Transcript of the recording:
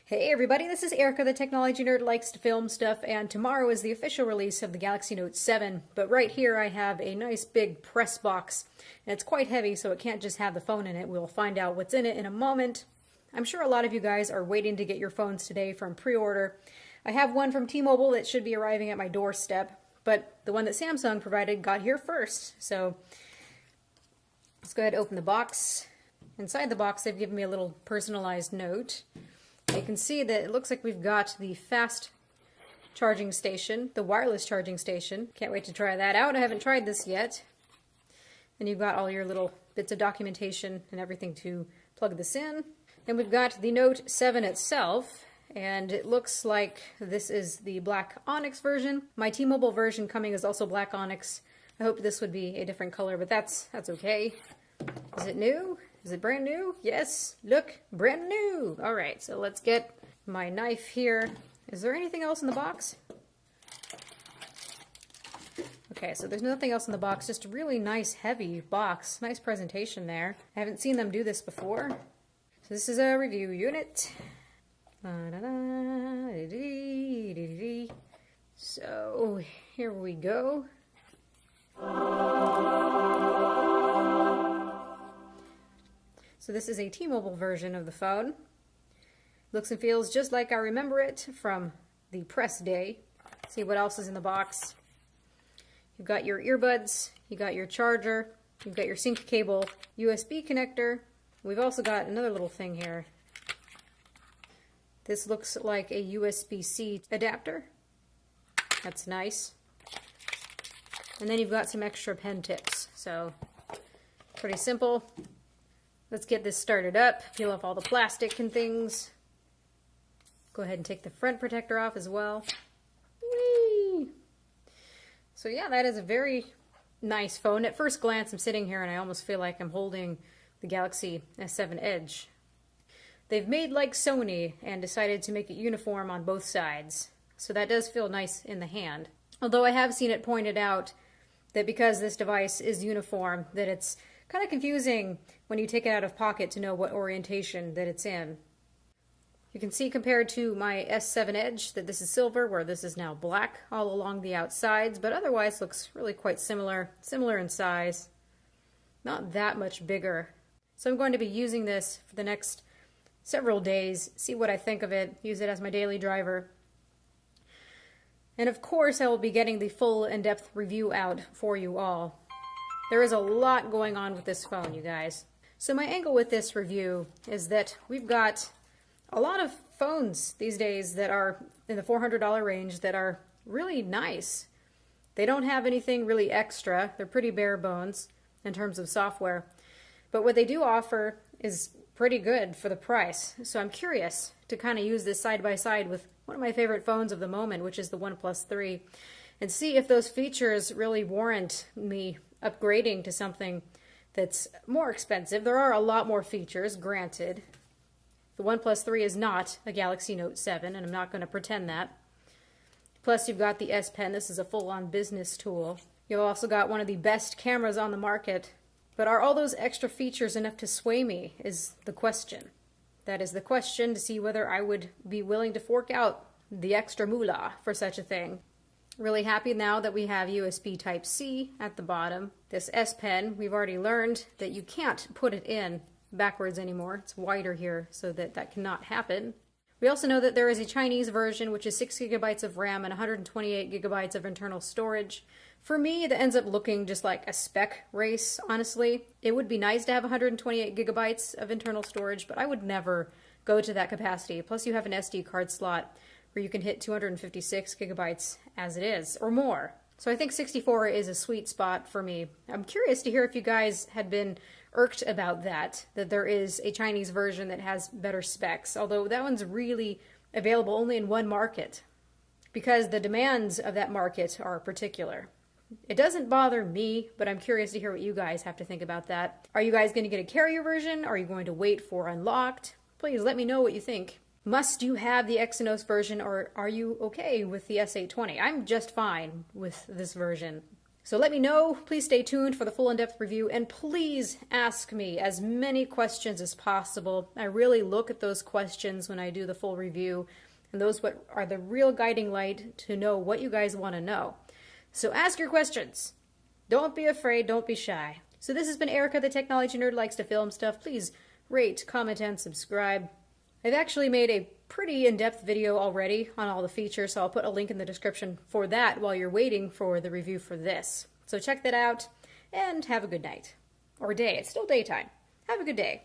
Hey everybody, this is Erica, the technology nerd who likes to film stuff, and tomorrow is the official release of the Galaxy Note 7. But right here I have a nice big press box, and it's quite heavy, so it can't just have the phone in it. We'll find out what's in it in a moment. I'm sure a lot of you guys are waiting to get your phones today from pre-order. I have one from T-Mobile that should be arriving at my doorstep, but the one that Samsung provided got here first. So let's go ahead and open the box. Inside the box they've given me a little personalized note. You can see that it looks like we've got the fast charging station, the wireless charging station. Can't wait to try that out. I haven't tried this yet. And you've got all your little bits of documentation and everything to plug this in. And we've got the Note 7 itself, and it looks like this is the black onyx version. My T-Mobile version coming is also black onyx. I hope this would be a different color, but that's okay. Is it new? Is it brand new? Yes, look, brand new. All right, so let's get my knife here. Is there anything else in the box? Okay, so there's nothing else in the box, just a really nice heavy box. Nice presentation there. I haven't seen them do this before. So this is a review unit. So here we go. So this is a T-Mobile version of the phone. Looks and feels just like I remember it from the press day. See what else is in the box. You've got your earbuds, you got your charger, you've got your sync cable, USB connector. We've also got another little thing here. This looks like a USB-C adapter. That's nice. And then you've got some extra pen tips. So pretty simple. Let's get this started up, peel off all the plastic and things. Go ahead and take the front protector off as well. Whee! So yeah, that is a very nice phone. At first glance, I'm sitting here and I almost feel like I'm holding the Galaxy S7 Edge. They've made like Sony and decided to make it uniform on both sides. So that does feel nice in the hand. Although I have seen it pointed out that because this device is uniform, that it's kind of confusing when you take it out of pocket to know what orientation that it's in. You can see compared to my S7 Edge that this is silver, where this is now black all along the outsides, but otherwise looks really quite similar in size. Not that much bigger. So I'm going to be using this for the next several days, see what I think of it, use it as my daily driver. And of course I will be getting the full in-depth review out for you all. There is a lot going on with this phone, you guys. So my angle with this review is that we've got a lot of phones these days that are in the $400 range that are really nice. They don't have anything really extra. They're pretty bare bones in terms of software. But what they do offer is pretty good for the price. So I'm curious to kind of use this side by side with one of my favorite phones of the moment, which is the OnePlus 3, and see if those features really warrant me upgrading to something that's more expensive. There are a lot more features, granted. The OnePlus 3 is not a Galaxy Note 7, and I'm not going to pretend that. Plus, you've got the S Pen. This is a full-on business tool. You've also got one of the best cameras on the market. But are all those extra features enough to sway me, is the question. That is the question, to see whether I would be willing to fork out the extra moolah for such a thing. Really happy now that we have USB Type-C at the bottom. This S Pen, we've already learned that you can't put it in backwards anymore. It's wider here, so that cannot happen. We also know that there is a Chinese version, which is 6 gigabytes of RAM and 128 gigabytes of internal storage. For me, that ends up looking just like a spec race, honestly. It would be nice to have 128 gigabytes of internal storage, but I would never go to that capacity. Plus, you have an SD card slot where you can hit 256 gigabytes as it is, or more. So I think 64 is a sweet spot for me. I'm curious to hear if you guys had been irked about that there is a Chinese version that has better specs, although that one's really available only in one market, because the demands of that market are particular. It doesn't bother me, but I'm curious to hear what you guys have to think about that. Are you guys going to get a carrier version? Are you going to wait for unlocked? Please let me know what you think. Must you have the Exynos version, or are you okay with the S820? I'm just fine with this version. So let me know. Please stay tuned for the full in-depth review, and please ask me as many questions as possible. I really look at those questions when I do the full review, and those are the real guiding light to know what you guys want to know. So ask your questions. Don't be afraid. Don't be shy. So this has been Erica, the technology nerd, likes to film stuff. Please rate, comment, and subscribe. I've actually made a pretty in-depth video already on all the features, so I'll put a link in the description for that while you're waiting for the review for this. So check that out, and have a good night. Or day. It's still daytime. Have a good day.